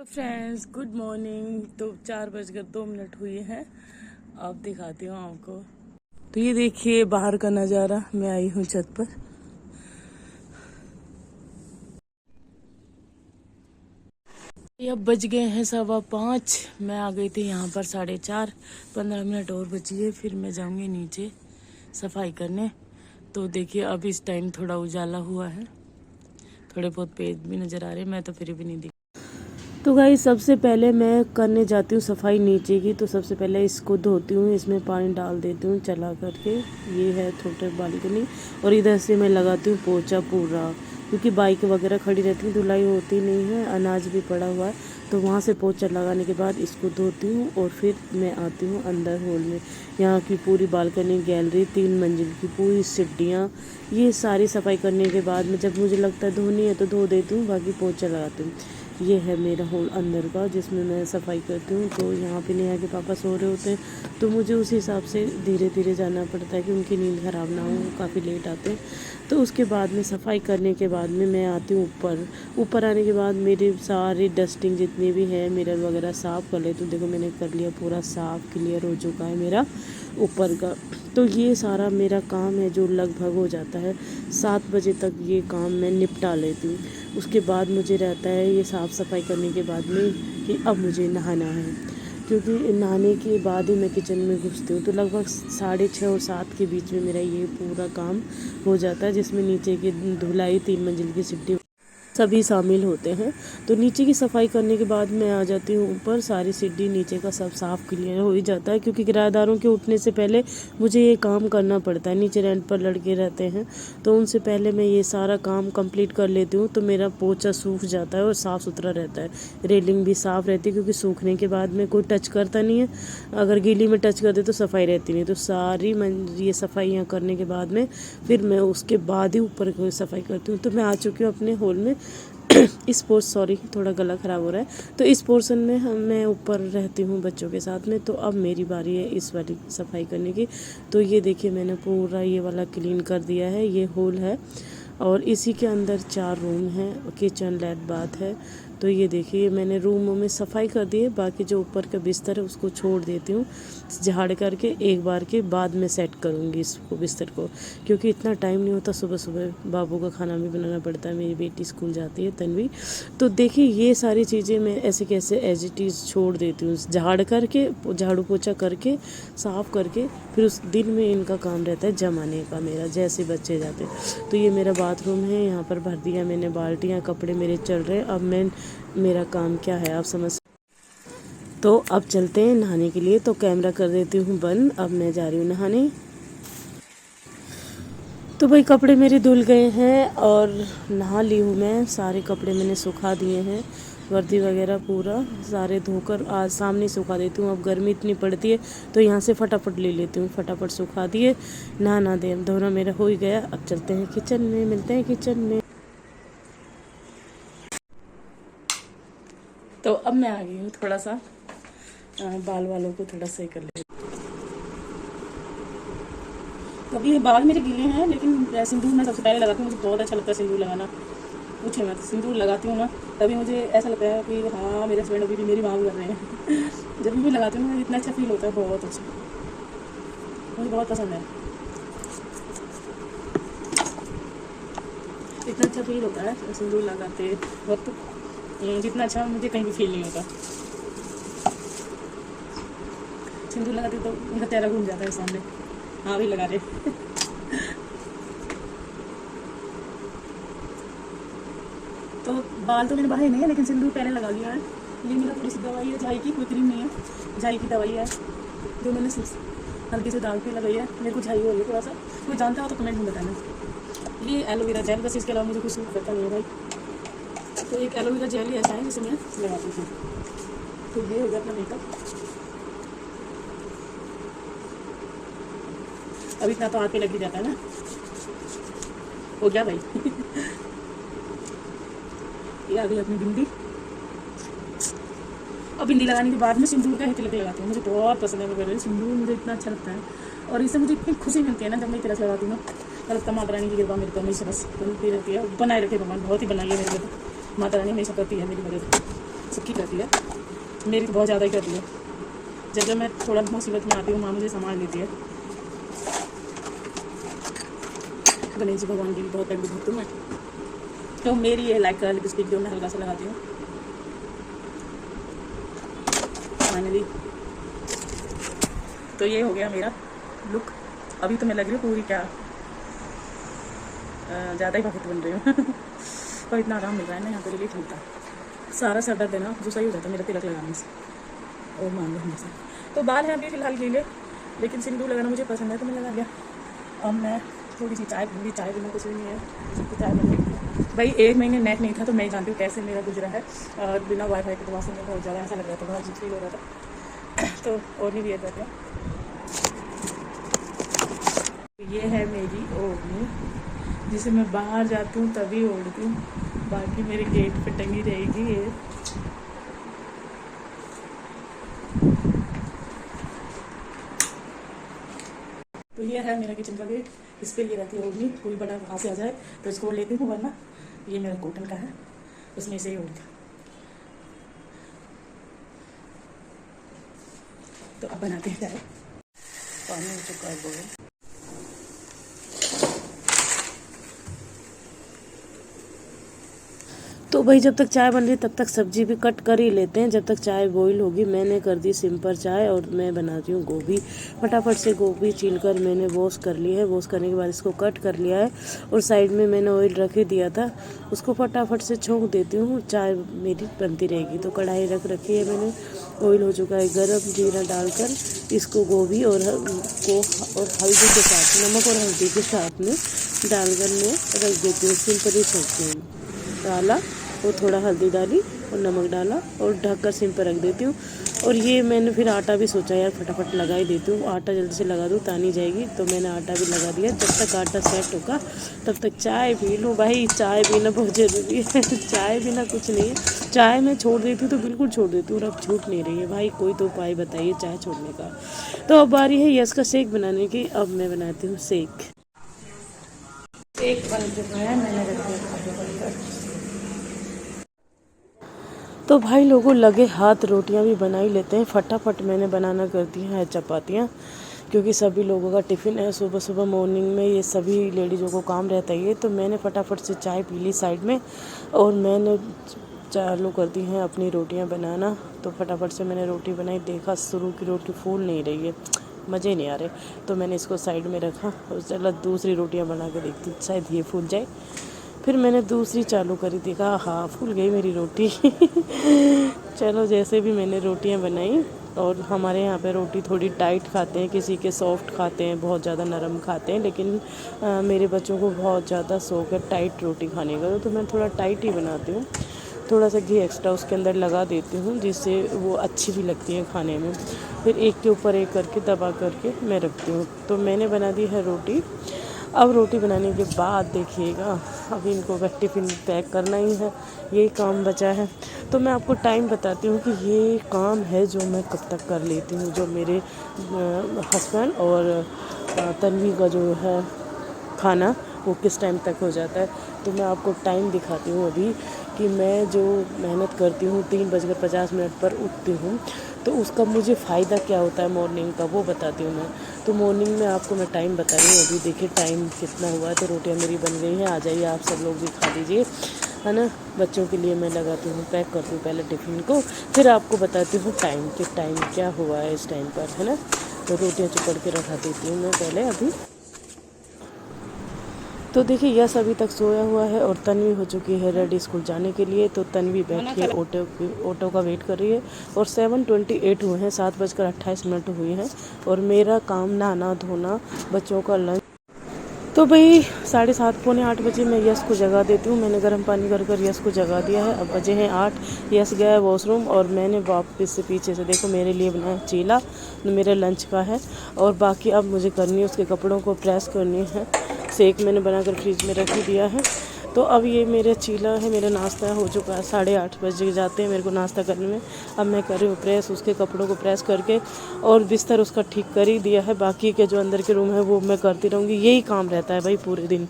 तो friends good morning. तो 4:02 हुए हैं। अब दिखाती हूँ आपको। तो ये देखिए बाहर का नज़ारा। मैं आई हूँ छत पर। ये अब बज गए हैं 5:15। मैं आ गई थी यहाँ पर 4:30। 15 मिनट और बची है, फिर मैं जाऊँगी नीचे सफाई करने। तो देखिए अब इस टाइम थोड़ा उजाला हुआ है, थोड़े बहुत पेड़ भी नज़र आ रहे हैं। मैं तो फिर भी नहीं दिख। तो गाइस सबसे पहले मैं करने जाती हूँ सफाई नीचे की। तो सबसे पहले इसको धोती हूँ, इसमें पानी डाल देती हूँ चला करके। ये है छोटे बालकनी, और इधर से मैं लगाती हूँ पोछा पूरा, क्योंकि बाइक वगैरह खड़ी रहती है, धुलाई होती नहीं है, अनाज भी पड़ा हुआ है। तो वहाँ से पोछा लगाने के बाद इसको धोती हूँ और फिर मैं आती हूँ अंदर हॉल में। यहाँ की पूरी बालकनी, गैलरी, 3 मंजिल की पूरी सीढ़ियाँ, ये सारी सफाई करने के बाद में जब मुझे लगता है धोनी है तो धो देती हूँ, बाकी पोछा लगाती हूँ। ये है मेरा हॉल अंदर का, जिसमें मैं सफाई करती हूँ। तो यहाँ पे नेहा के पापा सो रहे होते हैं, तो मुझे उस हिसाब से धीरे धीरे जाना पड़ता है कि उनकी नींद ख़राब ना हो, वो काफ़ी लेट आते हैं। तो उसके बाद में सफाई करने के बाद में मैं आती हूँ ऊपर। ऊपर आने के बाद मेरी सारी डस्टिंग जितनी भी है, मिरर वगैरह साफ़ कर लेती हूँ। देखो मैंने कर लिया, पूरा साफ़ क्लियर हो चुका है मेरा ऊपर का। तो ये सारा मेरा काम है जो लगभग हो जाता है 7 बजे तक। ये काम मैं निपटा लेती हूँ। उसके बाद मुझे रहता है ये साफ़ सफाई करने के बाद में कि अब मुझे नहाना है, क्योंकि नहाने के बाद ही मैं किचन में घुसती हूँ। तो लगभग 6:30 और 7 के बीच में मेरा ये पूरा काम हो जाता है, जिसमें नीचे की धुलाई, 3 मंजिल की सीढ़ी सभी शामिल होते हैं। तो नीचे की सफाई करने के बाद मैं आ जाती हूँ ऊपर। सारी सीढ़ी नीचे का सब साफ़ क्लियर हो ही जाता है, क्योंकि किराएदारों के उठने से पहले मुझे ये काम करना पड़ता है। नीचे रेंट पर लड़के रहते हैं, तो उनसे पहले मैं ये सारा काम कंप्लीट कर लेती हूँ। तो मेरा पोछा सूख जाता है और साफ़ सुथरा रहता है। रेलिंग भी साफ़ रहती है, क्योंकि सूखने के बाद में कोई टच करता नहीं है। अगर गीली में टच कर दे तो सफाई रहती नहीं। तो सारी ये सफाइयाँ करने के बाद में फिर मैं उसके बाद ही ऊपर की सफाई करती हूँ। तो मैं आ चुकी हूँ अपने हॉल में। इस पोर्स सॉरी थोड़ा गला ख़राब हो रहा है। तो इस पोर्शन में मैं ऊपर रहती हूँ बच्चों के साथ में। तो अब मेरी बारी है इस वाली सफाई करने की। तो ये देखिए मैंने पूरा ये वाला क्लीन कर दिया है। ये हॉल है और इसी के अंदर 4 रूम हैं, किचन, लैट, बाथ है। तो ये देखिए मैंने रूमों में सफाई कर दी है। बाकी जो ऊपर का बिस्तर है उसको छोड़ देती हूँ, झाड़ करके एक बार के बाद में सेट करूँगी इसको, बिस्तर को, क्योंकि इतना टाइम नहीं होता। सुबह सुबह बाबू का खाना भी बनाना पड़ता है, मेरी बेटी स्कूल जाती है तन्वी। तो देखिए ये सारी चीज़ें मैं ऐसे कैसे एज इट इज़ छोड़ देती हूँ, झाड़ करके, झाड़ू पोछा करके, साफ़ करके। फिर उस दिन में इनका काम रहता है जमाने का मेरा, जैसे बच्चे जाते हैं। तो ये मेरा बाथरूम है, यहाँ पर भर दिया मैंने बाल्टियाँ, कपड़े मेरे चल रहे हैं। अब मैं, मेरा काम क्या है आप समझ। तो अब चलते हैं नहाने के लिए। तो कैमरा कर देती हूँ बंद। अब मैं जा रही हूँ नहाने। तो भाई कपड़े मेरे धुल गए हैं और नहा ली हूँ मैं। सारे कपड़े मैंने सुखा दिए हैं, वर्दी वगैरह पूरा सारे धोकर आज सामने सुखा देती हूँ। अब गर्मी इतनी पड़ती है तो यहाँ से फटाफट ले लेती हूँ, फटाफट सुखा दिए। नहा दे, धोना मेरा हो ही गया। अब चलते हैं किचन में, मिलते हैं किचन में। तो अब मैं आ गई हूँ, थोड़ा सा बाल वालों को थोड़ा सही कर ले। तो अभी बाल मेरे गीले हैं, लेकिन सिंदूर मैं सबसे पहले लगाती हूँ। मुझे बहुत अच्छा लगता है सिंदूर लगाना। पूछे मत, सिंदूर लगाती हूँ ना तभी मुझे ऐसा लगता है कि हाँ मेरे हस्बैंड अभी भी मेरी माँ कर रहे हैं। जब भी लगाती हूँ मुझे इतना अच्छा फील होता है, बहुत अच्छा, मुझे बहुत पसंद है। इतना अच्छा फील होता है सिंदूर लगाते वक्त, जितना अच्छा मुझे कहीं भी फील नहीं होता। सिंदूर लगाती तो उनका चेहरा घूम जाता है सामने, हाँ भी लगा रहे। तो बाल तो मैंने बढ़ाए नहीं है, लेकिन सिंदूर पहले लगा लिया है। ये मेरा थोड़ी सी दवाई है, झाई की, कोई क्रीम नहीं है, झाई की दवाई है जो मैंने हल्की से दाग पे लगाई है। मेरे को झाई हो रही है थोड़ा सा, कोई जानता हो तो कमेंट में बताना। ये एलोवेरा जेल, बस इसके अलावा मुझे कुछ नहीं पता नहीं है भाई। तो एक एलोवेरा जेल ही ऐसा है जिसे मैं लगाती हूँ। तो ये हो गया अपना मेकअप। अब इतना तो हाथ पे लग ही जाता है ना। हो गया भाई। ये आ गई अपनी बिंदी। और बिंदी लगाने के बाद में सिंदूर का ही तिलक लगाती हूँ। मुझे बहुत पसंद है वगैरह सिंदूर, मुझे इतना अच्छा लगता है। और इससे मुझे इतनी खुशी मिलती है ना जब मैं तिलक लगाती हूँ। लगता माता रानी की कृपा मेरे को हमेशा बस बनती रहती है, बनाए रखे भगवान, बहुत ही बनाई है मेरे को। माता रानी हमेशा करती है मेरी वजह से। सबकी करती है, मेरी तो बहुत ज़्यादा ही करती है। जब जब मैं थोड़ा मुसीबत में आती हूँ माँ मुझे संभाल लेती है। गणेश जी भगवान की भी बहुत तकलीफ होती हूँ मैं, तो मेरी ये लाइक लिपस्टिक जो मैं हल्का सा लगाती हूँ। फाइनली तो ये हो गया मेरा लुक। अभी तो मैं लग रही हूँ पूरी क्या ज़्यादा ही बहुत बन रही हूँ तो इतना आराम मिल रहा है ना यहाँ पे, रिलीफ मिलता है। सारा सर दर्द है ना जो सही हो जाता है मेरा तिलक लगाने से और मान लो हमेशा। तो बाल हैं अभी फ़िलहाल गीले, लेकिन सिंदूर लगाना मुझे पसंद है तो मैं लगा लिया। अब मैं थोड़ी सी चाय पीऊँगी, चाय बिना कुछ भी नहीं है, तो चाय बन गई। भाई 1 महीने नेट नहीं था तो मैं जानती हूँ कैसे मेरा गुजरा है, और बिना वाईफाई के तो वास्तव में बहुत ज़्यादा ऐसा लग रहा था, बहुत अजीब फील हो रहा था तो और नहीं वेट करते हैं। ये है मेरी ओढ़नी जिसे मैं बाहर जाती हूँ तभी ओढ़ती हूँ, बाकी मेरे गेट पे टंगी रहेगी ये। तो ये है मेरा किचन का गेट, इस पर ये रहती है ओढ़नी, कोई बड़ा वहाँ से आ जाए तो इसको लेती हूँ, वरना ये मेरा कॉटन का है उसमें से ही ओढ़ती। तो अब बनाते हैं चाय, पानी हो चुका है बॉयल। तो भाई जब तक चाय बन रही तब तक सब्जी भी कट कर ही लेते हैं, जब तक चाय बॉईल होगी। मैंने कर दी सिंपल चाय और मैं बनाती हूँ गोभी। फटाफट से गोभी छील कर मैंने वॉश कर ली है, वॉश करने के बाद इसको कट कर लिया है और साइड में मैंने ऑयल रख ही दिया था, उसको फटाफट से छोंक देती हूँ, चाय मेरी बनती रहेगी। तो कढ़ाई रख रखी है मैंने, ऑयल हो चुका है गर्म, जीरा डालकर इसको गोभी और हल्दी के साथ, नमक और हल्दी के साथ में डालकर मैं रख देती हूँ। सिंपल ही छोंकती हूँ, डाला और थोड़ा हल्दी डाली और नमक डाला और ढककर सिम पर रख देती हूँ। और ये मैंने फिर आटा भी सोचा यार फटाफट लगा ही देती हूँ, आटा जल्दी से लगा दूँ तानी जाएगी, तो मैंने आटा भी लगा दिया। जब तक आटा सेट होगा तब तक चाय पी लूँ। भाई चाय पीना बहुत ज़रूरी है चाय बिना कुछ नहीं है। चाय मैं छोड़ देती हूँ तो बिल्कुल छोड़ देती हूँ और अब छूट नहीं रही है। भाई कोई तो उपाय बताइए चाय छोड़ने का। तो अब बारी है यस का शेक बनाने की, अब मैं बनाती हूँ शेक। शेक बन चुका है, मैंने रख दिया। तो भाई लोगों लगे हाथ रोटियां भी बना ही लेते हैं, फटाफट मैंने बनाना करती हैं चपातियाँ, क्योंकि सभी लोगों का टिफ़िन है सुबह सुबह मॉर्निंग में, ये सभी लेडीज़ों को काम रहता है ये। तो मैंने फटाफट से चाय पी ली साइड में और मैंने चालू कर दी हैं अपनी रोटियां बनाना। तो फटाफट से मैंने रोटी बनाई, देखा शुरू की रोटी फूल नहीं रही है, मज़े नहीं आ रहे, तो मैंने इसको साइड में रखा और चला दूसरी रोटियां बना के देखती हूँ शायद ये फूल जाए। फिर मैंने दूसरी चालू करी, देखा हाँ फूल गई मेरी रोटी चलो जैसे भी मैंने रोटियां बनाई। और हमारे यहाँ पे रोटी थोड़ी टाइट खाते हैं, किसी के सॉफ्ट खाते हैं, बहुत ज़्यादा नरम खाते हैं, लेकिन मेरे बच्चों को बहुत ज़्यादा शौक है टाइट रोटी खाने का, तो मैं थोड़ा टाइट ही बनाती हूँ। थोड़ा सा घी एक्स्ट्रा उसके अंदर लगा देती हूँ जिससे वो अच्छी भी लगती है खाने में। फिर एक के ऊपर एक करके दबा करके मैं रखती हूँ। तो मैंने बना दी है रोटी। अब रोटी बनाने के बाद देखिएगा, अभी इनको टिफ़िन पैक करना ही है, यही काम बचा है। तो मैं आपको टाइम बताती हूँ कि ये काम है जो मैं कब तक कर लेती हूँ, जो मेरे हस्बैंड और तन्वी का जो है खाना वो किस टाइम तक हो जाता है। तो मैं आपको टाइम दिखाती हूँ अभी कि मैं जो मेहनत करती हूँ 3:50 पर उठती हूँ, तो उसका मुझे फ़ायदा क्या होता है मॉर्निंग का वो बताती हूँ मैं। तो मॉर्निंग में आपको मैं टाइम बता रही हूँ, अभी देखिए टाइम कितना हुआ है। तो रोटियाँ मेरी बन गई हैं, आ जाइए आप सब लोग भी खा लीजिए, है ना। बच्चों के लिए मैं लगाती हूँ, पैक करती हूँ पहले टिफ़िन को, फिर आपको बताती हूँ टाइम कि टाइम क्या हुआ है इस टाइम पर, है ना। तो रोटियाँ चुपड़ के रखा देती हूँ मैं पहले अभी। तो देखिए यस अभी तक सोया हुआ है और तन्वी हो चुकी है रेडी स्कूल जाने के लिए। तो तन्वी बैठी है ऑटो का वेट कर रही है और 7:28 हुए हैं, 7:28 हुई हैं। और मेरा काम नहाना धोना, बच्चों का लंच। तो भाई 7:30 पौने 8 बजे मैं यस को जगा देती हूँ। मैंने गर्म पानी कर यस को जगा दिया है। अब बजे हैं 8, यस गया है वॉशरूम और मैंने वापस से पीछे से देखो मेरे लिए बनाया चीला, मेरे लंच का है। और बाकी अब मुझे करनी है उसके कपड़ों को प्रेस करनी है। शेक मैंने बनाकर फ्रिज में रख ही दिया है। तो अब ये मेरा चीला है, मेरा नाश्ता हो चुका है, 8:30 बजे जाते हैं मेरे को नाश्ता करने में। अब मैं कर रही हूँ प्रेस, उसके कपड़ों को प्रेस करके, और बिस्तर उसका ठीक कर ही दिया है। बाकी के जो अंदर के रूम है वो मैं करती रहूँगी, यही काम रहता है भाई पूरे दिन।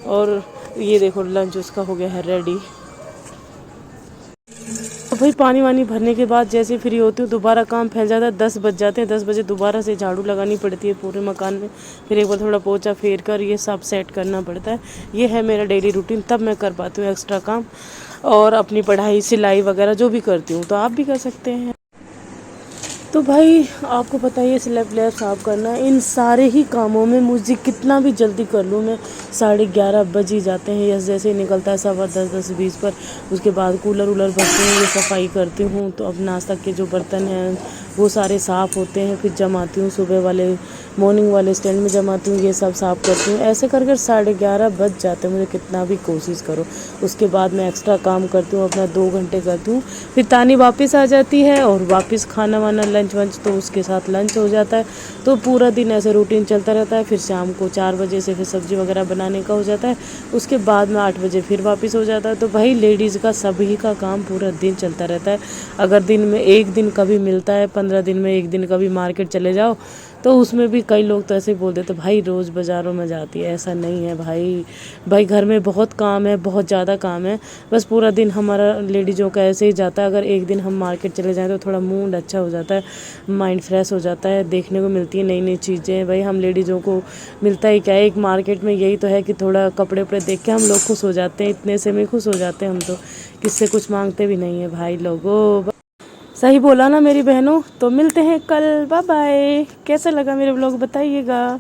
और ये देखो लंच उसका हो गया है रेडी। तो भाई पानी वानी भरने के बाद जैसे फ्री होती हूँ दोबारा काम फैल जाता है, 10 बज जाते हैं। 10 बजे दोबारा से झाड़ू लगानी पड़ती है पूरे मकान में, फिर एक बार थोड़ा पोछा फेर कर ये सब सेट करना पड़ता है। ये है मेरा डेली रूटीन, तब मैं कर पाती हूँ एक्स्ट्रा काम और अपनी पढ़ाई सिलाई वगैरह जो भी करती हूँ। तो आप भी कर सकते हैं। तो भाई आपको पता ही है स्लैब लैब साफ़ करना, इन सारे ही कामों में मुझे कितना भी जल्दी कर लूँ मैं 11:30 बज ही जाते हैं। या जैसे ही निकलता है 10:15 10:20 पर, उसके बाद कूलर वूलर भरती हूँ, ये सफाई करती हूँ। तो अब नाश्ता के जो बर्तन हैं वो सारे साफ़ होते हैं, फिर जमाती हूँ सुबह वाले मॉर्निंग वाले स्टैंड में जमाती हूँ, ये सब साफ़ करती हूँ। ऐसे कर कर 11:30 बज जाते हैं मुझे, कितना भी कोशिश करो। उसके बाद मैं एक्स्ट्रा काम करती हूँ, अपना 2 घंटे करती हूँ, फिर तानी वापस आ जाती है और वापस खाना वाना लंच वंच तो उसके साथ लंच हो जाता है। तो पूरा दिन ऐसे रूटीन चलता रहता है। फिर शाम को 4 बजे से फिर सब्ज़ी वगैरह बनाने का हो जाता है। उसके बाद में 8 बजे फिर वापस हो जाता है। तो भाई लेडीज़ का सभी का काम पूरा दिन चलता रहता है। अगर दिन में एक दिन कभी मिलता है, 15 दिन में एक दिन कभी मार्केट चले जाओ, तो उसमें भी कई लोग तो ऐसे बोल देते भाई रोज़ बाज़ारों में जाती है। ऐसा नहीं है भाई, भाई घर में बहुत काम है, बहुत ज़्यादा काम है। बस पूरा दिन हमारा लेडीज़ों का ऐसे ही जाता है। अगर एक दिन हम मार्केट चले जाएं तो थोड़ा मूड अच्छा हो जाता है, माइंड फ्रेश हो जाता है, देखने को मिलती है नई नई चीज़ें। भाई हम लेडीज़ों को मिलता ही क्या है एक मार्केट में, यही तो है कि थोड़ा कपड़े वपड़े देख के हम लोग खुश हो जाते हैं। इतने से में खुश हो जाते हैं हम तो, किससे कुछ मांगते भी नहीं है भाई लोगों। सही बोला ना मेरी बहनों। तो मिलते हैं कल, बाय बाय। कैसा लगा मेरे ब्लॉग बताइएगा।